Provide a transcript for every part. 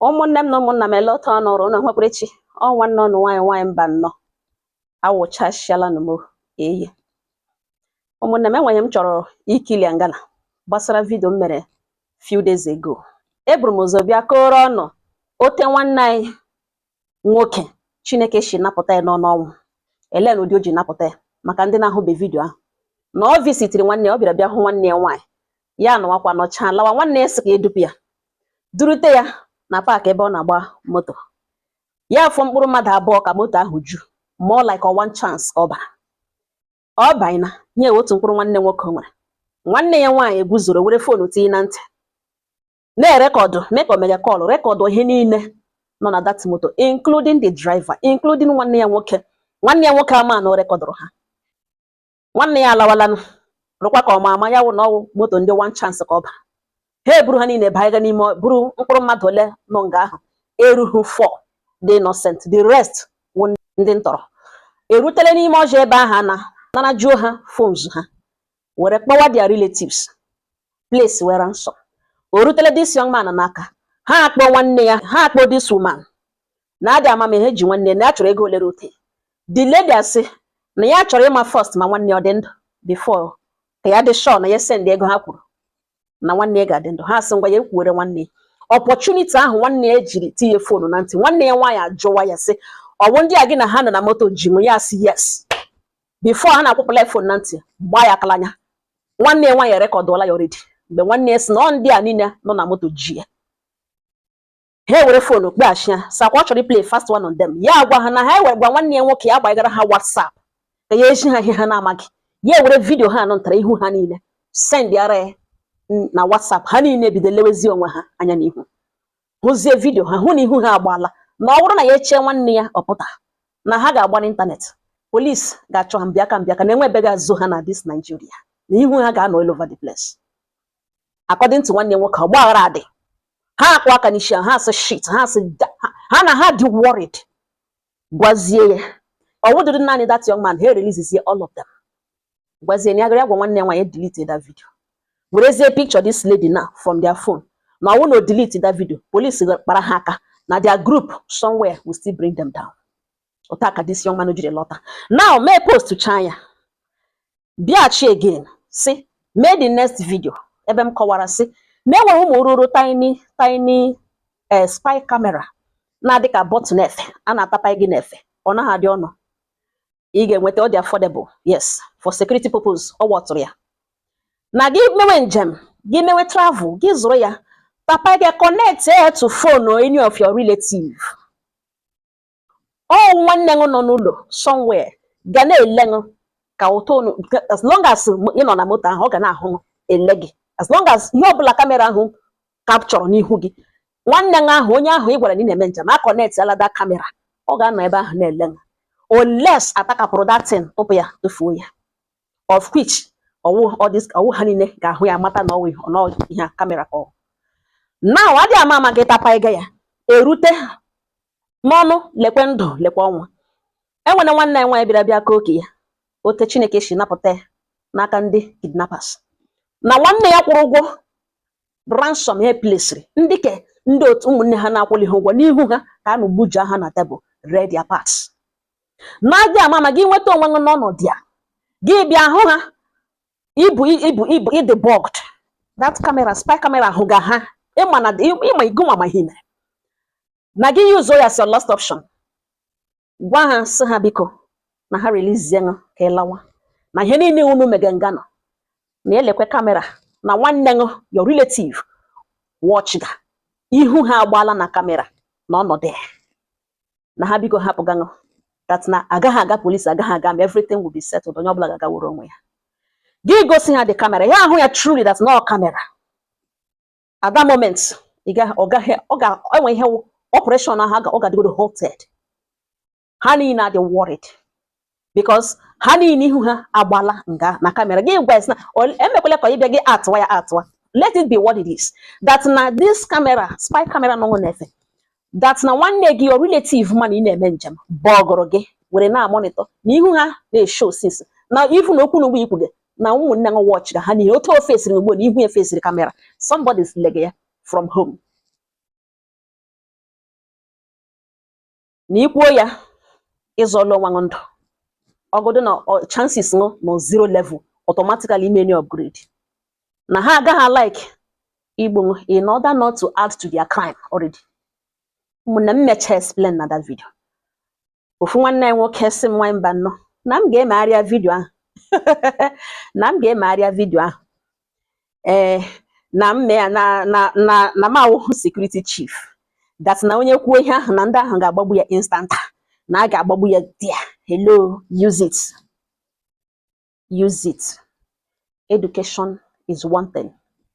Ụmụnne m na ụmụnna m elota ọnọrọ na nwekwerechi ọ nwanne ọnụ nwanyị mba nnọọ awụchasịalanụ m eyi. Ụmụnne m enweghị m chọrọ ikili ngana gbasara vidio m mere few days ago. Eburu m ụzọ bịa kọrọ ọnụ ote nwanne anyị nwoke Chineke si napụta ya n'ọnwụ. Ele na ụdị o ji napụta ya maka ndị na-ahụbe vidio ahụ na ọ visitiri nwanne ya, ọ bịara bịa hụ nwanne ya nwaanyị ya nọwakwa nọcha lawa. Nwanne ya sị ka edupu ya durute ya na paakị ebe ọ na-agba moto ya afọ mkpụrụ mmadụ abụọ ka moto ahụ ju more like one chance ka ọ bara. Ọ banyena nye otu mkpụrụ nwanne nwoke o nwere. Nwanne ya nwaanyị eguzoro were fonu tinye na ntị na-erekọdụ mee ka omega kọlụ rekọdụ ihe niile nọ na that moto including the driver, including nwanne ya nwoke. Nwanne ya nwoke ama na o rekọdụrụ ha. Nwanne ya alawalanụ rụkwa ka ọma ama ya wụ na ọwụ moto ndị one chance ka ọ bara. Ha eburu ha niile banyega n'ime buru mkpụrụ mmadụ ole nọ nga ahụ erughị 4 the innocent, the rest wụ ndị ntọrọ. Erutele n'ime ọjọọ ebe ahụ na jụọ ha phones ha were kpọwa their relatives place were nsọ. O rutele this young man n'aka ha akpọ nwanne ya, ha akpọ this woman na adị amamihe ji nwanne na ya chọrọ ego ole rute. The lady asị na ya chọrọ ịma first ma nwanne ọ dị ndụ before ka ya dị sure na ya send ego ha kwuru na nwanne ya ga-adị ndụ. Ha sị ngwa ya ekwuwere nwanne opportunity ahụ nwanne ya jiri tinye fonu na ntị. Nwanne ya nwaanyị ajụwa ya sị ọ bụ ndị a gị na ha nọ na moto ji m? Ya sị yes. Before ha na-akwụpụla fonu na ntị gbaa ya akalanya. Nwanne ya nwaanyị rekọdụọla ya already mgbe nwanne ya sị na ọ ndị a niile nọ na moto ji ya. Ha were fonu kpeghachi ya sakwa ọ chọrọ play fast one on them. Ya gwa ha na ha were gwa nwanne ya nwoke ya gbagara ha WhatsApp ka ya eji ha ihe ha na-amaghị. Ya were vidio ha nọtara ihu ha niile send ara ya na WhatsApp. Ha niile bido lewezi onwe ha anya n'ihu hụzie vidio ha hụ na ihu ha agbaala na ọ bụrụ na ya echee nwanne ya ọpụta na ha ga-agba n'ịntanetị. Polisi ga-achọ ha mbịaka na enwebeghị azụ ha na this Nigeria na ihu ha ga-anọ all over the place. According to nwanne nwoke ọgbaghara adị. Ha akwa aka n'isi ha asị shit, ha asị ha na ha dị worried. Gwazie ya ọ wụdịrị naanị that young man, ha releases all of them. Gwazie na ya gara gwa nwanne nwaanyị delete that video. Werezie picture this lady now from their phone. Na ọ no delete that video. Police kpara ha aka na their group somewhere will still bring them down. Otaka this young man jiri lọta. Now may post to China. Biachi again. See, made the next video. Ebe m kọwara sị na enwere ụmụ ruru tiny spy camera na dịka bot nefe a na-atapa gị nefe ọ naghị adị ọnụ. Ị ga-enweta ọ dị affordable, yes, for security purpose. Ọ wọtụrụ ya na gị mewe njem, gị mewe travel, gị zụrụ ya papa gị connect to phone or any of your relative. Ọ nwanne gị nọ n'ụlọ somewhere ga na-ele ka ụtọ as long as ị nọ na moto ahụ ọ ga na-ahụ ele gị. As long as ihe ọbụla kamera ahụ capture n'ihu gị, nwanne gị ahụ onye ahụ ị gwara na ị na-eme njem a connect ala that camera, ọ ga-anọ ebe ahụ na-ele gị unless atakapụrụ that thing tụpụ ya tụfuo ya, of which ọwụ ha niile ga-ahụ ya mata na ọwụ ihe kamera ka ọ. Now adị ama gị tapa ịga ya erute n'ọnụ lekwe ndụ lekwe ọnwa. Enwere nwanne ya nwaanyị bịara bịa ka oke ya ote Chineke si napụta ya n'aka ndị kidnappers. Na nwanne ya kwụrụ ụgwọ ransom he plesiri ndị ke ndị otu ụmụnne ha na-akwụli ha ụgwọ n'ihu ha ka a nụgbuja ha na tebụl read their parts. Na-adị ama gị nweta onwe gị n'ọnọdụ ya gị bịa hụ ha ibu ịdị bugged. That camera spy camera hụ ga ha ịma igụnwa ma ihe mere na gị use ya as your last option. Gwa ha sị ha biko na ha release ya ka ịlawa na ihe niile unu mege ngano na elekwe kamera na nwanne gị your relative watch ga ihu ha agbaala na kamera na ọnọdụ na ha biko hapụ gị that na agaghị aga polisi agaghị aga ma everything will be settled. Onye ọbụla ga-agaworo onwe ya. Gị gosi ha the camera ya ahụ ya truly that's not camera. At that moment ọ ga-enwe ihe operation ahụ ọ ga-adịgodo halted. Ha niile adị worried because ha niile ihu ha agbala nga na kamera. Gị gwa na emekwele ka ịbịa gị atụwa ya atụwa. Let it be what it is. That na this camera spy camera nọ n'efe that na nwanne gị your relative man ị na-eme njem bọgụrụ gị were na monitor na ihu ha na-show since na ifu na okwu n'ugbo ikwu gị na ụmụnne gị watch ga ha niile otu o fesiri ugbo na ihu ya fesiri kamera. Somebody's leg ya from home. na ikwuo ya ịzọlụ onwe ndụ ọgụdụ na chances no zero level automatically many upgrade na ha agaghị like igbu in order not to add to their crime already. Ụmụnne m mecha explain na that video. Ofu nwanne anyị nwoke sị m nwa mba nnọọ na m ga-emegharịa vidio ahụ na m ga-emegharịa vidio ahụ na m awụhụ security chief that na onye kwuo ihe ahụ na ndị ahụ ga-agbagbu ya instant na a ga-agbagbu ya there. Hello, use it. Use it. Education is one thing.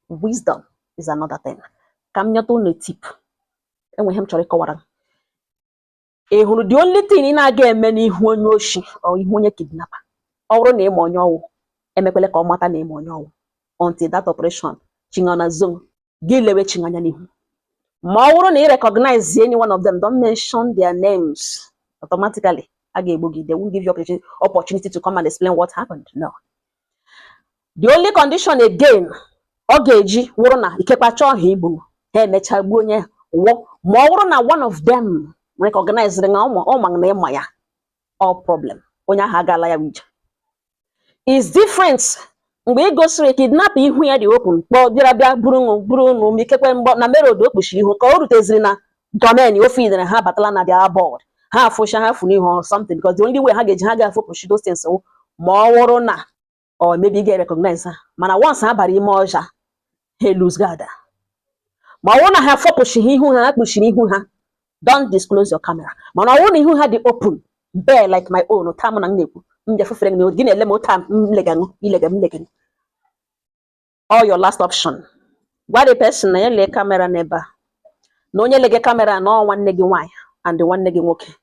Wisdom is another thing. Ka m nyeta unu tip. Enwe ihe m chọrọ ịkọwara. Ị hụrụ the only thing ị na-aga eme n'ihu onye oshi ọ ihu onye kidnapper. Ọ bụrụ na ịma onye ọwụ, emekwele ka ọ mata na ịma onye ọwụ. Until that operation, chinga na zone, gị lewe chinga anya n'ihu. Ma ọ bụrụ na ị recognize any one of them, don't mention their names. Automatically, they won't give you opportunity to come and explain what happened. No. The only condition again, ogeji wụrụ na ikekwa chọọ ha igbu ha emechagbu onye wụ ma ọ bụrụ na one of them recognize na ọ ma na ịma ya all problem onye ahụ agala ya wije. Is different mgbe ị gosiri kidnap ihu ya dị open kpọọ bịa bụrụ ikekwe mgbọ na mere odo okpuchi ihu ka o ruteziri na domain ofe idere ha batala na their board ha afụcha ha fụ n'ihu or something because the only way ha ga-eji ha ga-afụpụchi those things ma ọ bụrụ na or maybe get recognize ha mana once ha bara ime ọja ha lose guard. Ma ọ bụrụ na ha fọpụchighị ihu ha kpuchiri ihu ha don't disclose your camera. Mana ọ bụrụ na ihu ha dị open bare like my own tam na nnekwu mbịafefere gị na-ele m otam ilega all your last option. Gwa the person na ya lee camera n'ebe a na onye lege camera na ọ nwanne gị nwaanyị and nwanne gị nwoke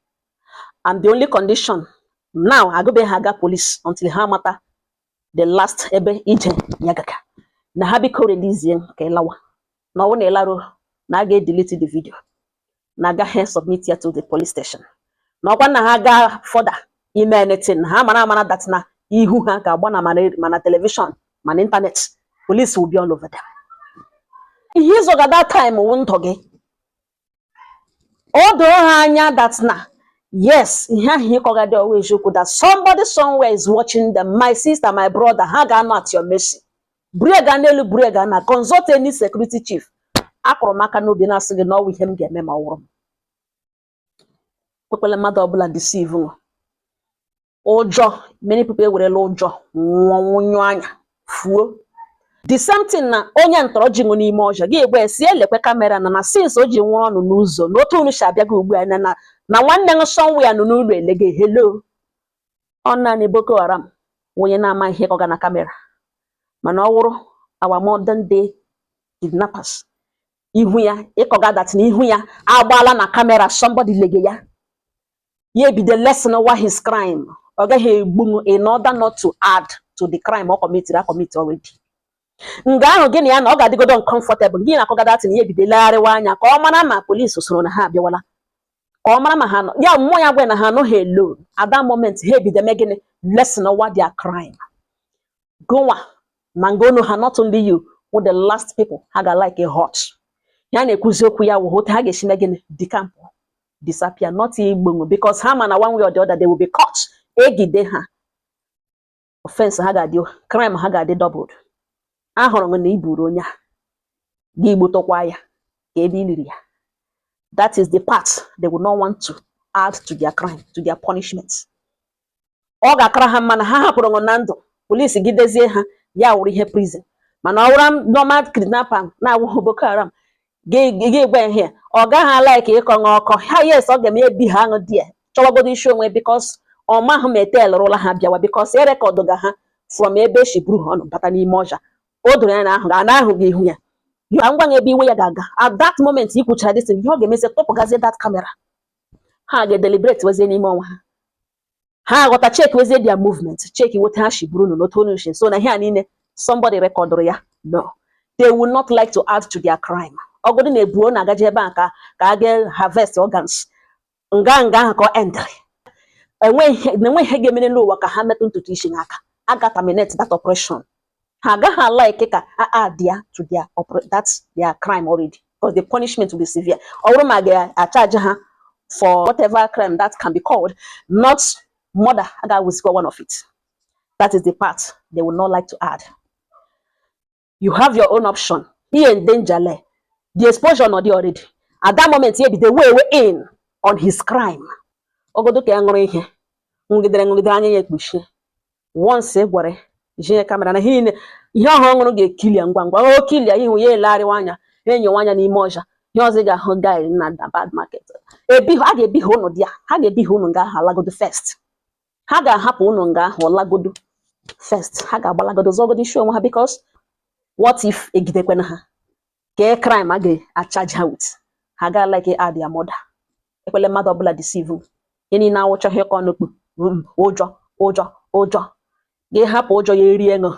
and the only condition now agụbe ha aga police until ha mata the last ebe ije ya gaga na ha biko release ka ịlawa na ọ na ịlarụ na a ga-delete the video na agaghị submit ya to the police station na ọkwa na ha ga further ime anything ha mara that na ihu ha ga-agba na mana television mana internet police will be all over them. Ihe izoga that time wụ ndụ gị o doo ha anya that na yes ihe ahụ ịkọgadi always okwu that somebody somewhere is watching them. My sister, my brother, ha ga-anọ at your mercy. Brega n'elu brega na consult any security chief. Akụrụ m aka n'obi na-asị gị na ọ wụ ihe m ga-eme ma ọwụrụ m. Kwekwele mmadụ ọbụla deceive nwa. Ụjọ, many people ewerela ụjọ nwụnyụ anya fuo. The same thing na onye ntọrọ ji nwe n'ime ọjọọ gị egbe esi elekwe kamera na since o ji nwụrụ ọnụ n'ụzọ n'otu unu si abịa gị ugbu a na nwanne m somewhere nọ n'ụlọ elege hello ọ naanị Boko Haram onye na-ama ihe kọga na kamera mana ọ wụrụ our modern day kidnappers ihu ya ịkọga that na ihu ya agbaala na kamera somebody lege ya ebido lesson over his crime ọ gaghị egbu in order not to add to the crime ọ commit already. Nga ahụ gị na ya na ọ ga-adịgodo uncomfortable gị na-akọga that na ebido legharịwa anya ka ọ mara ma police soro na ha abịawala ka ọ mara ma ha nọ ya mmụọ ya gwe na ha nọ ha alone at that moment ha ebido megịnị lesson over their crime. Gowa ma ngono ha not only you with the last people ha ga like a hot ya na-ekwuzi okwu ya wụ ha ga-esi megịnị decamp disappear not igbo because ha ma na one way or the other they will be caught egide ha offense ha ga-adị crime ha ga-adị doubled. Ahụrụ m na iburu onye gị gbutokwa ya ka ebe iliri ya. That is the part they will not want to add to their crime, to their punishment. Ọ ga-akara ha mma na ha hapụrụ na ndụ polisi gidezie ha ya wụrụ ihe prison mana ọ wụrụ normal kidnapper na-awụ Boko Haram gị gwa ihe ọ gaghị like ịkọ ọkọ ha yes ọ ga-eme ebi ha aṅụ dị chọwagodo isi onwe because ọ mahụ metel rụla ha bịawa because e rekọdụ ga ha from ebe shi buru ha ọnụ bata n'ime ọja o doro ya na ahụ ga na ahụ gị ihu ya ngwa ebe iwe ya ga-aga at that moment ikwuchara this ihe ọ ga-emezi tụpụgazie that camera ha ga-deliberate wezie n'ime ọnwa ha aghọta check wezie their movement check wote ha shi buru n'otu onye shi so na ihe a niile somebody recordụrụ ya no they will not like to add to their crime. Ọgụdụ na-ebuo na agaje ebe a ka a ga harvest organs nga ahụ ka ọ endrị enwe ihe ga-emere n'ụwa ka ha metụ ntutu isi n'aka aga terminate that operation. Ha agaghị like ka add ya to that's their crime already because the punishment will be severe. Ọ bụrụ ma ga-acharge ha for whatever crime that can be called, not murder. That was one of it. That is the part they would not like to add. You have your own option. He in danger. The exposure not already. At that moment, he be the way in on his crime. Ogodo ke ngoro ihe. Ngidere anya ya ekpuchie. Once e gware, je camera na ihe ọhụrụ ngoro ga-ekilia ngwa ngwa. O kilia ihu ya elarịwa anya, enyo anya n'ime ọja. Ihe ọzọ ga-ahụ guy na bad market. Ha ga-ebi ha unu dia. Ha ga-ebi ha unu nga ahụ alagodo first. Ha ga-ahapụ unu nga ahụ alagodo first. Ha ga-agbalagodo zogodo isi onwe ha because what if egidekwana ha? Ke crime a charge her with? Ha ga like add their mother. Ekwele mmadụ ọbụla deceive. Any na awụcha ihe ka ọ n'okpu. Ụjọ. Gị hapụ ụjọ ya eri ego.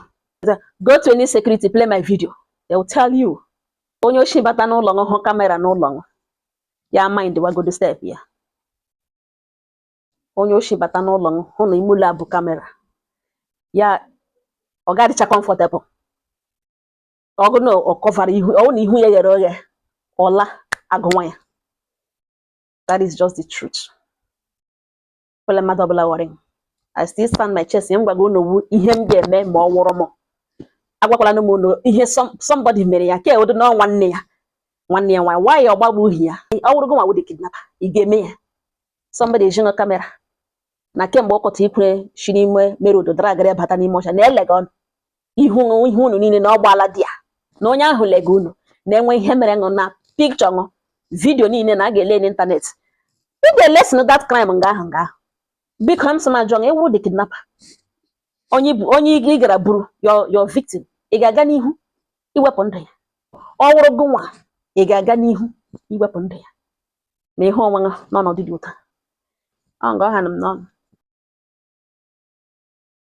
Go to any security, play my video. They will tell you. Onye oshi bata n'ụlọ ngụ hụ kamera n'ụlọ ngụ. Ya mind wagodo step ya. Onye oshi bata n'ụlọ ngụ hụ na ime ụlọ bụ kamera. Ya ọ ga-adịcha comfortable. Ọgụ na ọ cover ihu, ọ na ihu ya ghere oghe. Ọla agụnwa ya. That is just the truth. Kwele mmadụ ọbụla worry. I still stand my chest. M gwago no ihe m ga-eme ma ọ wụrụ m. Agwakwala no no ihe somebody mere ya ke odo no nwanne ya. Nwanne ya why ọgbagbu uhi ya. Ọ wụrụ go nwa wudi kidnapper. I ga-eme ya. Somebody jingo camera. Na kemgbe ọkọta ikwe shi n'ime mere odo dragara bata n'ime ọcha na elega ọnụ. Ihu unu niile na ọgbala dia. Na onye ahụ lega unu na-enwe ihe mere ngụ na picture ngụ video niile na a ga-ele n'internet. Ị ga-elesen that crime nga ahụ. Biko m sị John ewu the kidnapper. Onye ị gara buru your victim. Ị ga-aga n'ihu iwepụ ndụ ya. Ọ wụrụ gị nwa ị ga-aga n'ihu iwepụ ndụ ya. Ma ihe ọnwa n'ọnọdụ dị ụta. Ọ nga ọha m n'ọnụ.